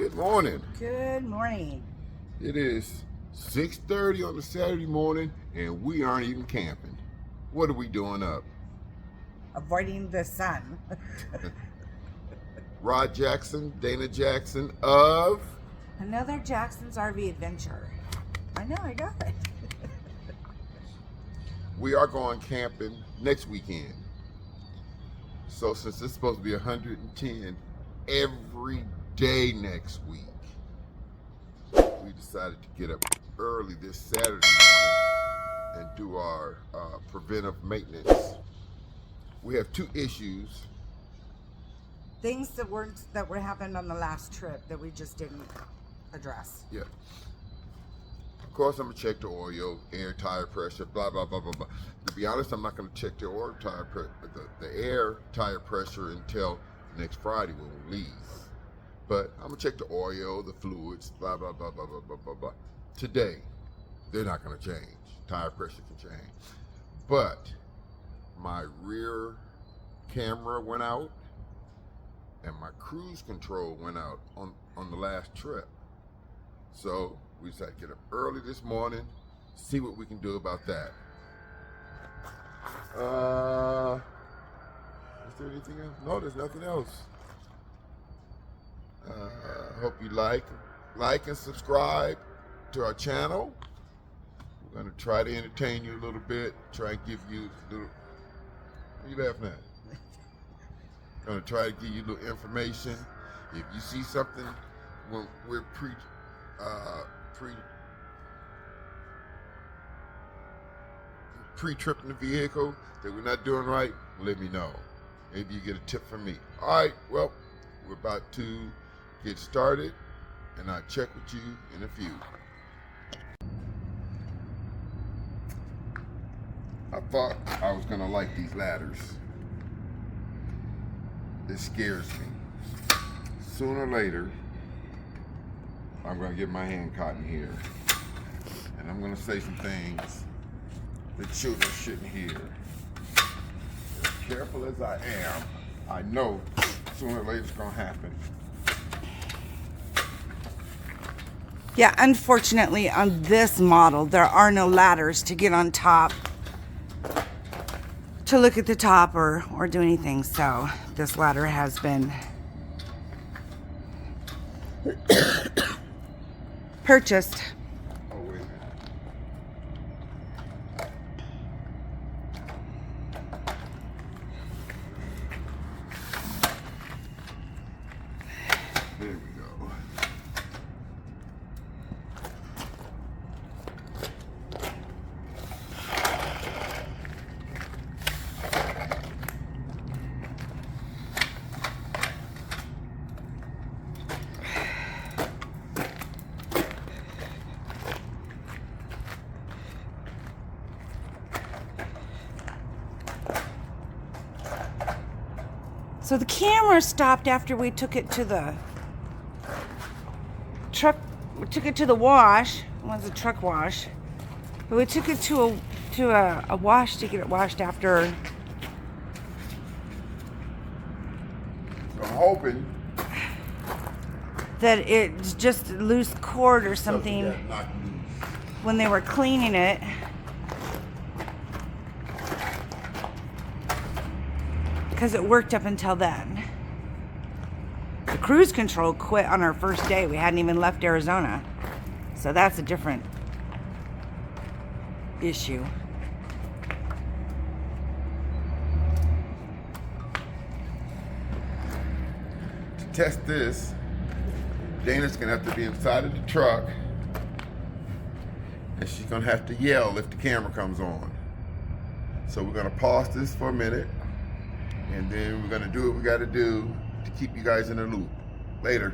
Good morning. Good morning. It is 6:30 on a Saturday morning, and we aren't even camping. What are we doing up? Avoiding the sun. Rod Jackson, Dana Jackson of... Another Jackson's RV adventure. I know, I got it. We are going camping next weekend. So since it's supposed to be 110 every day next week, we decided to get up early this Saturday morning and do our preventive maintenance. We have two issues. Things that were happened on the last trip that we just didn't address. Yeah. Of course, I'm gonna check the oil, air, tire pressure, blah blah blah blah blah. To be honest, I'm not gonna check the oil, the air, tire pressure until next Friday when we leave. But I'm gonna check the oil, the fluids, blah blah blah blah blah blah blah blah. Today, they're not gonna change. Tire pressure can change, but my rear camera went out and my cruise control went out on the last trip. So we decided to get up early this morning, see what we can do about that. Is there anything else? No, there's nothing else. Hope you like and subscribe to our channel. We're gonna try to entertain you a little bit, try and give you a little, what are you laughing at? Gonna try to give you a little information. If you see something when we're pre-tripping the vehicle that we're not doing right, let me know. Maybe you get a tip from me. All right, well, we're about to get started, and I'll check with you in a few. I thought I was gonna like these ladders. It scares me. Sooner or later, I'm gonna get my hand caught in here, and I'm gonna say some things that children shouldn't hear. As careful as I am, I know sooner or later it's gonna happen. Yeah, unfortunately on this model, there are no ladders to get on top, to look at the top or do anything. So this ladder has been purchased. Oh, wait a minute. There we go. So the camera stopped after we took it to the truck. We took it to the wash. It was a truck wash, but we took it to a wash to get it washed after. So I'm hoping That it's just loose cord or something got knocked loose. when they were cleaning it. Because it worked up until then. The cruise control quit on our first day. We hadn't even left Arizona. So that's a different issue. To test this, Dana's gonna have to be inside of the truck, and she's gonna have to yell if the camera comes on. So we're gonna pause this for a minute, and then we're gonna do what we gotta do to keep you guys in the loop. Later.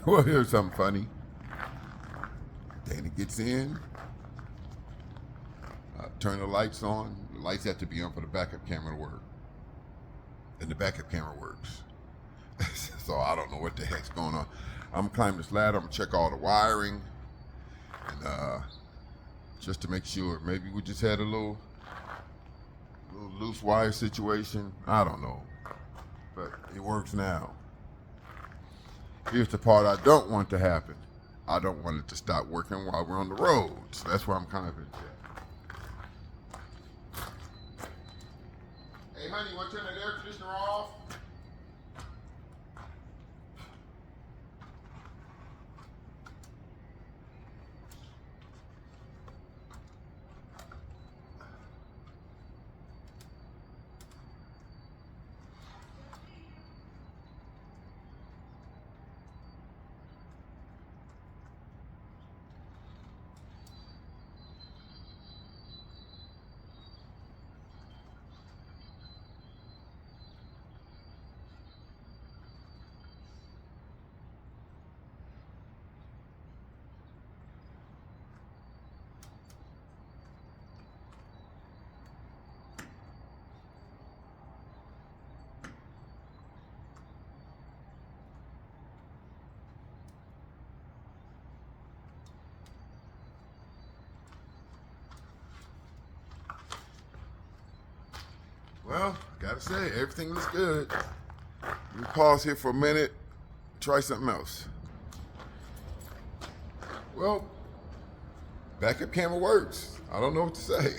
Well, here's something funny. Dana gets in, turn the lights on. The lights have to be on for the backup camera to work. And the backup camera works. So I don't know what the heck's going on. I'm gonna climb this ladder, I'm gonna check all the wiring, and just to make sure. Maybe we just had a little loose wire situation. I don't know. But it works now. Here's the part I don't want to happen. I don't want it to stop working while we're on the road. So that's why I'm kind of in there. Hey, honey, want to turn that air conditioner off? Well, gotta say, everything looks good. Let me pause here for a minute, try something else. Well, backup camera works. I don't know what to say.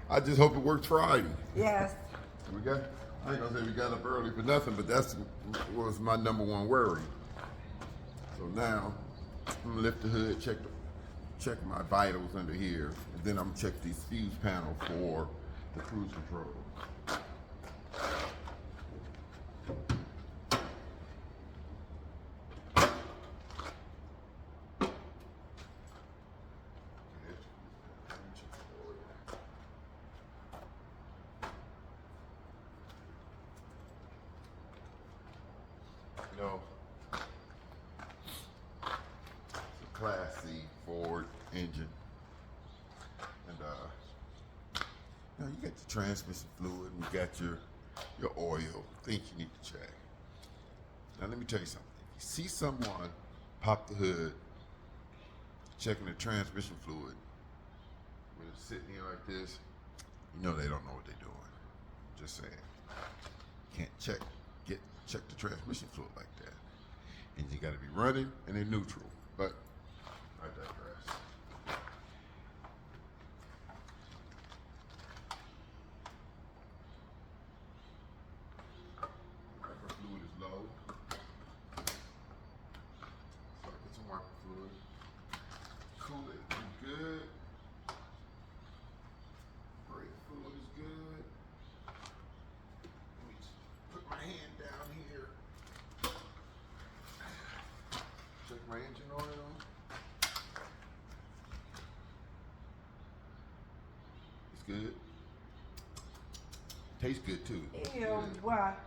I just hope it works Friday. Yes. I ain't gonna say we got up early for nothing, but that was my number one worry. So now, I'm gonna lift the hood, check my vitals under here, and then I'm gonna check these fuse panel for the cruise control. You know, it's a Class C Ford engine, and you know, you got the transmission fluid, and you got your oil, things you need to check. Now let me tell you something. If you see someone pop the hood, checking the transmission fluid, when it's sitting here like this, you know they don't know what they're doing. Just saying. Can't check the transmission fluid like that. And you gotta be running and in neutral. But I digress. Wiper fluid is low. So I get some wiper fluid. Cool it, good. Brake fluid is good. Let me just put my hand down here. Check my engine oil. It's good. Tastes good too. Ew, what?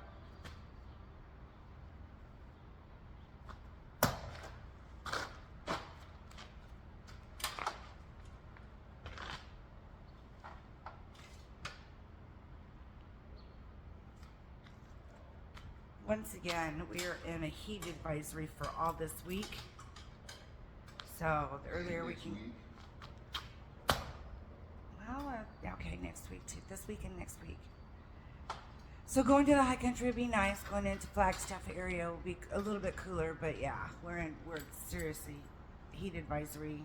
Once again, we are in a heat advisory for all this week. So the earlier we can. Well, okay, next week too. This week and next week. So going to the high country would be nice. Going into Flagstaff area will be a little bit cooler, but yeah, we're seriously heat advisory.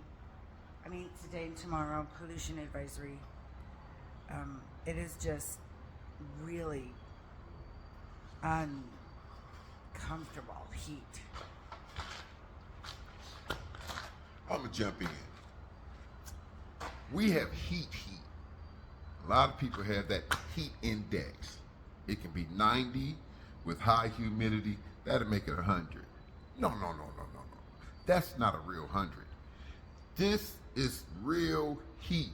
I mean, today and tomorrow, pollution advisory. It is just really uncomfortable heat. I'm gonna jump in. We have heat. A lot of people have that heat index. It can be 90 with high humidity. That'll make it 100. No. That's not a real 100. This is real heat.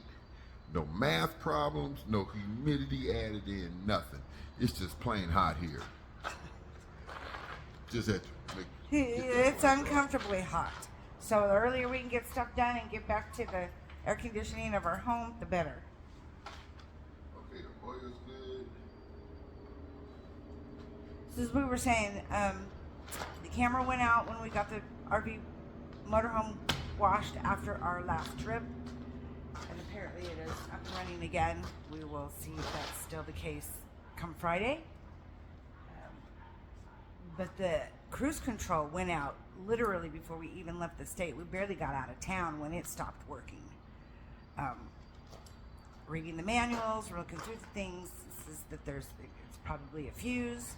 No math problems, no humidity added in, nothing. It's just plain hot here. Just had to make. It's uncomfortably hot. So the earlier we can get stuff done and get back to the air conditioning of our home, the better. Okay, the oil's good. So as we were saying, the camera went out when we got the RV motorhome washed after our last trip. And apparently it is up and running again. We will see if that's still the case come Friday. But the cruise control went out literally before we even left the state. We barely got out of town when it stopped working. Reading the manuals, we're looking through the things, says that it's probably a fuse.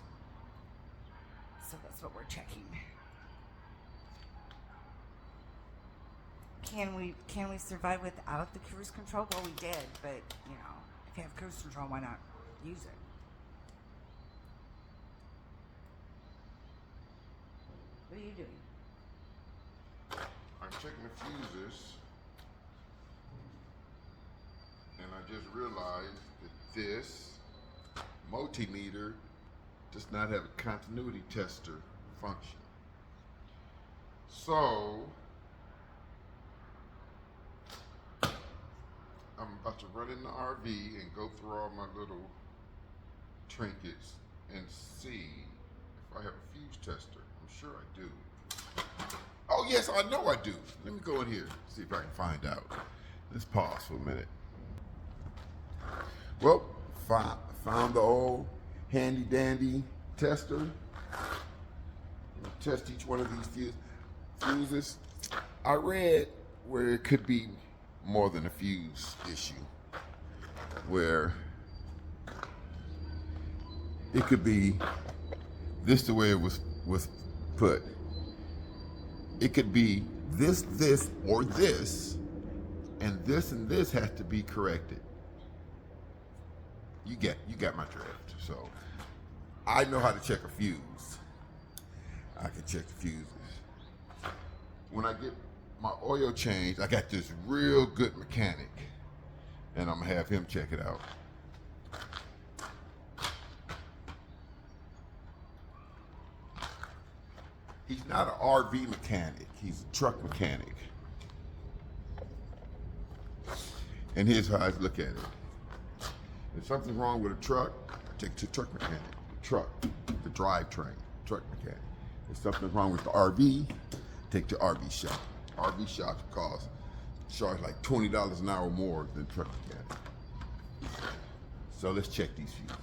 So that's what we're checking. Can we survive without the cruise control? Well, we did, but you know, if you have cruise control, why not use it? What are you doing? I'm checking the fuses, and I just realized that this multimeter does not have a continuity tester function. So I'm about to run in the RV and go through all my little trinkets and see if I have a fuse tester. I'm sure I do. Oh yes, I know I do. Let me go in here, see if I can find out. Let's pause for a minute. Well, found the old handy dandy tester. Test each one of these fuses. I read where it could be more than a fuse issue, where it could be this the way it was put. It could be this, or this, and this has to be corrected. You got my drift. So I know how to check a fuse. I can check the fuses. When I get my oil changed, I got this real good mechanic, and I'm gonna have him check it out. He's not an RV mechanic, he's a truck mechanic. And here's how I look at it. If something's wrong with a truck, take it to the truck mechanic. The drivetrain, truck mechanic. If something's wrong with the RV, take to RV shop. RV shops charge like $20 an hour more than truck mechanic. So let's check these fuses.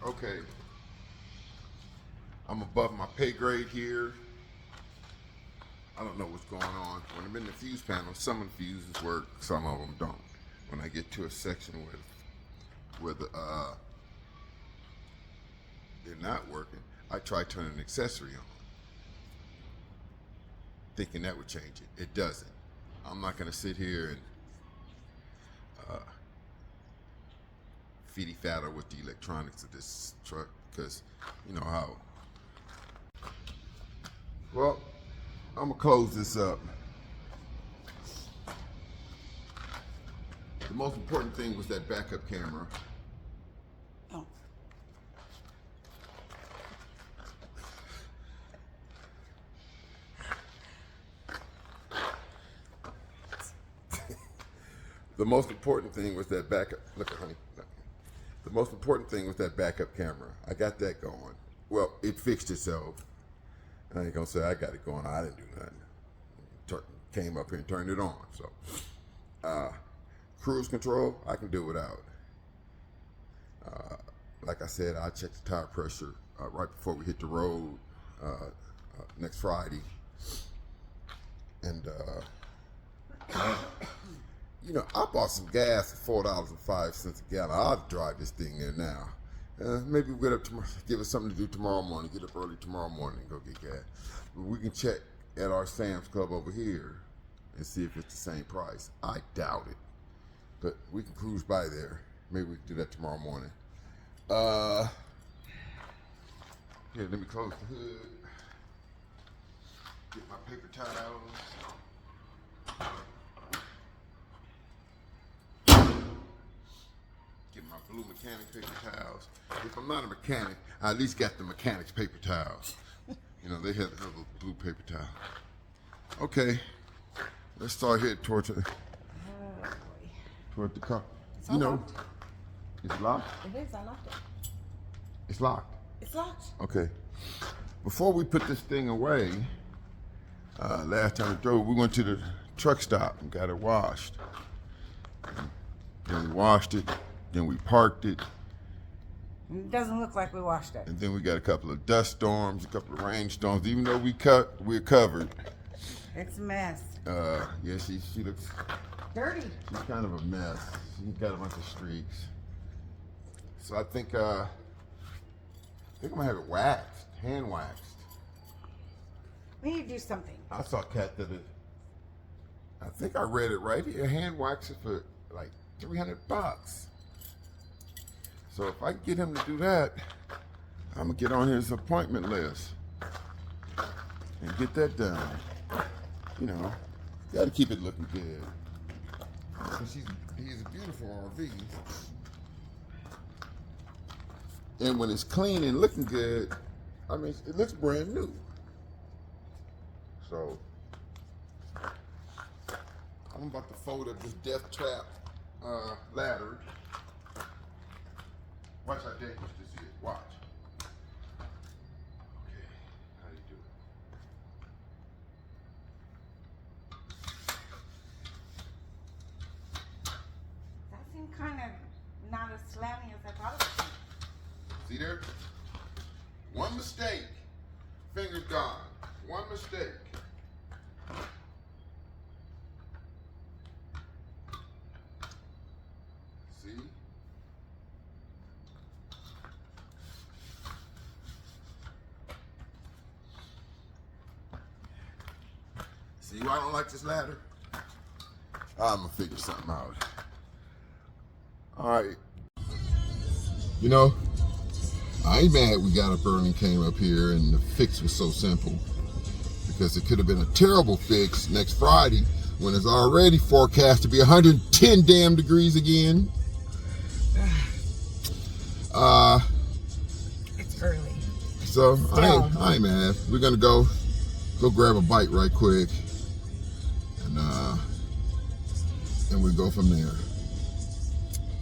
Okay, I'm above my pay grade here. I don't know what's going on. When I'm in the fuse panel, some of the fuses work, some of them don't. When I get to a section where they're not working, I try turning an accessory on, thinking that would change it. It doesn't. I'm not gonna sit here and fiddle with the electronics of this truck, because you know how. Well, I'm gonna close this up. The most important thing was that backup camera. Oh. The most important thing was that backup. Look, honey. Look. The most important thing was that backup camera. I got that going. Well, it fixed itself. I ain't gonna say I got it going. I didn't do nothing. Came up here and turned it on. So, cruise control, I can do without. Like I said, I check the tire pressure right before we hit the road next Friday. And you know, I bought some gas for $4.05 a gallon. I'll drive this thing there now. Maybe we'll get up tomorrow, give us something to do tomorrow morning. Get up early tomorrow morning and go get gas. We can check at our Sam's Club over here and see if it's the same price. I doubt it, but we can cruise by there. Maybe we can do that tomorrow morning. Here, let me close the hood. Get my paper towels. Get my blue mechanic paper towels. If I'm not a mechanic, I at least got the mechanic's paper towels. You know, they have a blue paper towel. Okay, let's start heading toward the car. It's It's you all know, locked. is it locked? It is. I locked it. It's locked. It's locked. Okay. Before we put this thing away, last time we drove, we went to the truck stop and got it washed. Then we washed it. Then we parked it. It doesn't look like we washed it. And then we got a couple of dust storms, a couple of rainstorms. Even though we're covered. It's a mess. Yeah, she looks Dirty. She's kind of a mess. She's got a bunch of streaks. So I think I'm gonna have it waxed, hand waxed. We need to do something. I saw Kat did it. I think I read it right here. Hand wax it for like $300. So if I can get him to do that, I'm gonna get on his appointment list and get that done. You know, gotta keep it looking good. Because he's a beautiful RV. And when it's clean and looking good, I mean, it looks brand new. So, I'm about to fold up this death trap ladder. Watch how dangerous this is. Watch. Okay, how do you do it? That seemed kind of not as slammy as I thought it would be. See there? One mistake, fingers gone. One mistake. See? See why I don't like this ladder? I'm gonna figure something out. All right. You know, I ain't mad we got up early and came up here and the fix was so simple. Because it could have been a terrible fix next Friday when it's already forecast to be 110 damn degrees again. It's early. So I ain't mad. We're gonna go grab a bite right quick and we go from there.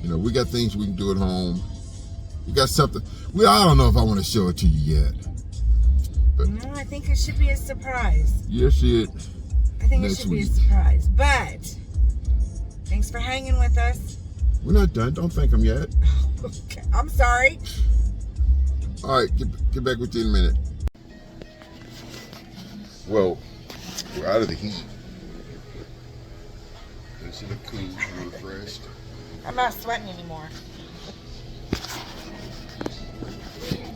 You know, we got things we can do at home. We got something. I don't know if I want to show it to you yet. But No, I think it should be a surprise. you'll see it I think it next should be a week. surprise. But thanks for hanging with us. We're not done. Don't thank them yet. Okay, I'm sorry. All right, get back with you in a minute. Well, we're out of the heat. Does she look cool and refreshed? I'm not sweating anymore.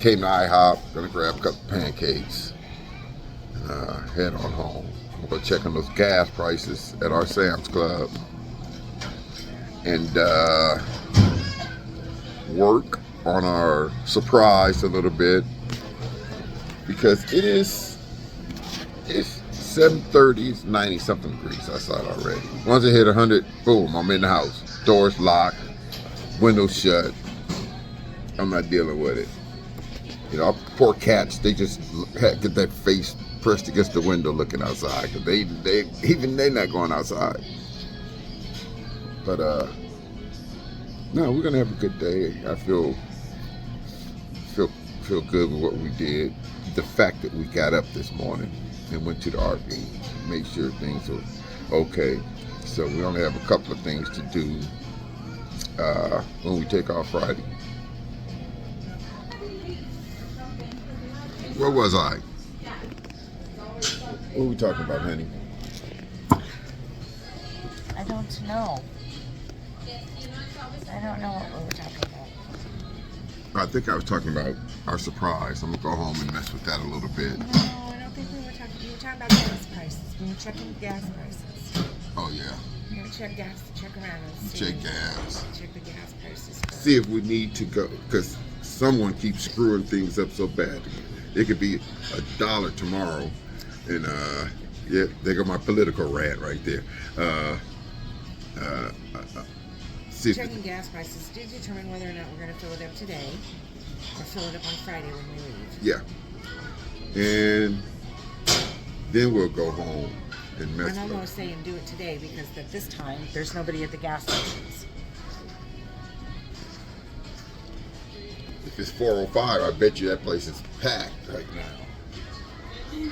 Came to IHOP, gonna grab a couple pancakes, and head on home. I'm gonna check on those gas prices at our Sam's Club and work on our surprise a little bit because it's 7:30, it's 90 something degrees outside already. Once I hit 100, boom, I'm in the house. Doors locked, windows shut. I'm not dealing with it. You know, poor cats, they just get that face pressed against the window looking outside. Cause they're not going outside. But, no, we're gonna have a good day. I feel good with what we did. The fact that we got up this morning and went to the RV, made sure things were okay. So we only have a couple of things to do when we take off Friday. Where was I? What were we talking about, honey? I don't know. I don't know what we were talking about. I think I was talking about our surprise. I'm gonna go home and mess with that a little bit. No, I don't think we were talking. We were talking about gas prices. We were checking gas prices. Oh yeah, We're gonna check around and see. check gas. Check the gas prices. See if we need to go, because someone keeps screwing things up so bad. It could be $1 tomorrow, and yeah, there go my political rant right there. See if Checking gas prices to determine whether or not we're going to fill it up today or fill it up on Friday when we leave. yeah, and then we'll go home and mess I'm with almost saying do it today because at this time there's nobody at the gas stations. If it's 4:05, I bet you that place is packed right now.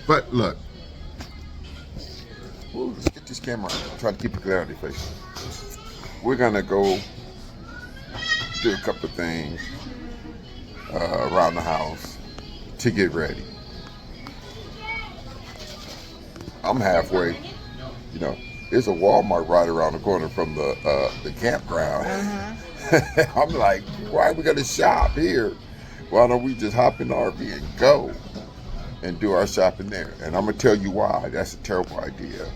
But look, ooh, let's get this camera. Try to keep a glare on your face. We're gonna go do a couple of things around the house to get ready. I'm halfway. You know, there's a Walmart right around the corner from the campground. I'm like, why are we gonna shop here? Why don't we just hop in the RV and go and do our shopping there? And I'm gonna tell you why. That's a terrible idea.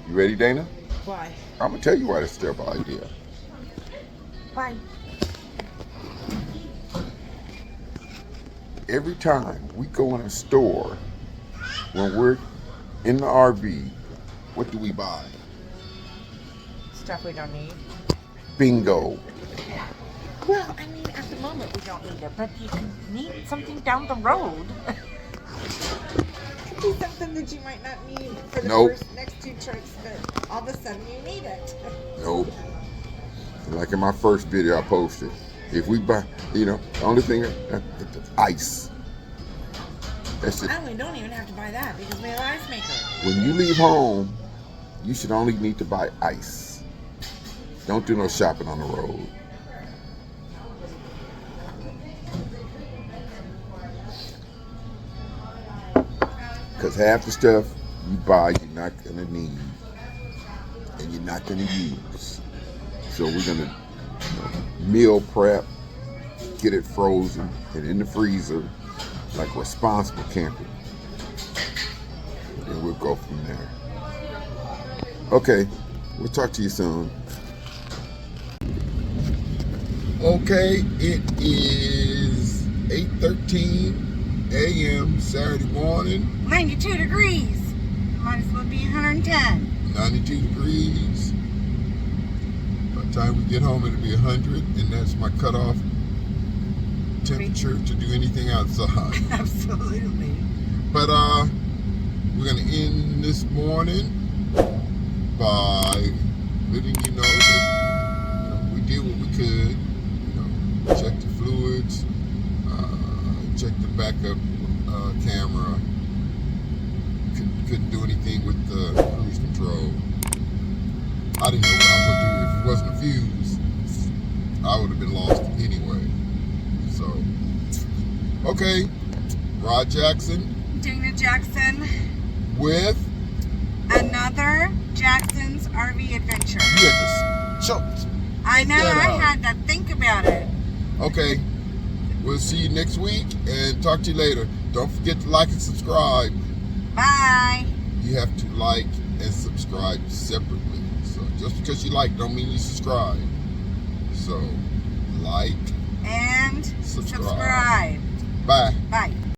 You ready, Dana? Why? I'm gonna tell you why that's a terrible idea. Why? Every time we go in a store, when we're in the RV, what do we buy? Stuff we don't need. Bingo. Well, I mean, at the moment we don't need it, but you can need something down the road. Could be something that you might not need for the Nope. next 2 trips, but all of a sudden you need it. Nope. Like in my first video I posted, if we buy, the only thing, ice. That's it. We don't even have to buy that because we have an ice maker. When you leave home, you should only need to buy ice. Don't do no shopping on the road. Because half the stuff you buy, you're not going to need. And you're not going to use. So we're going to meal prep, get it frozen and in the freezer like a responsible camper. And we'll go from there. Okay, we'll talk to you soon. Okay, it is 8:13 a.m. Saturday morning. 92 degrees. Might as well be 110. 92 degrees. By the time we get home, it'll be 100, and that's my cutoff temperature to do anything outside. Absolutely. But we're gonna end this morning by letting you know that we did what we could. Check the fluids, check the backup camera. Couldn't do anything with the cruise control. I didn't know what I was gonna do. If it wasn't a fuse, I would have been lost anyway. So, okay, Rod Jackson. Dana Jackson. With Another Jackson's RV adventure. you had to choke. I know, that I out. had to think about it. Okay, we'll see you next week and talk to you later. Don't forget to like and subscribe. Bye. You have to like and subscribe separately. So just because you like don't mean you subscribe. So like And Subscribe. subscribe. Bye. Bye.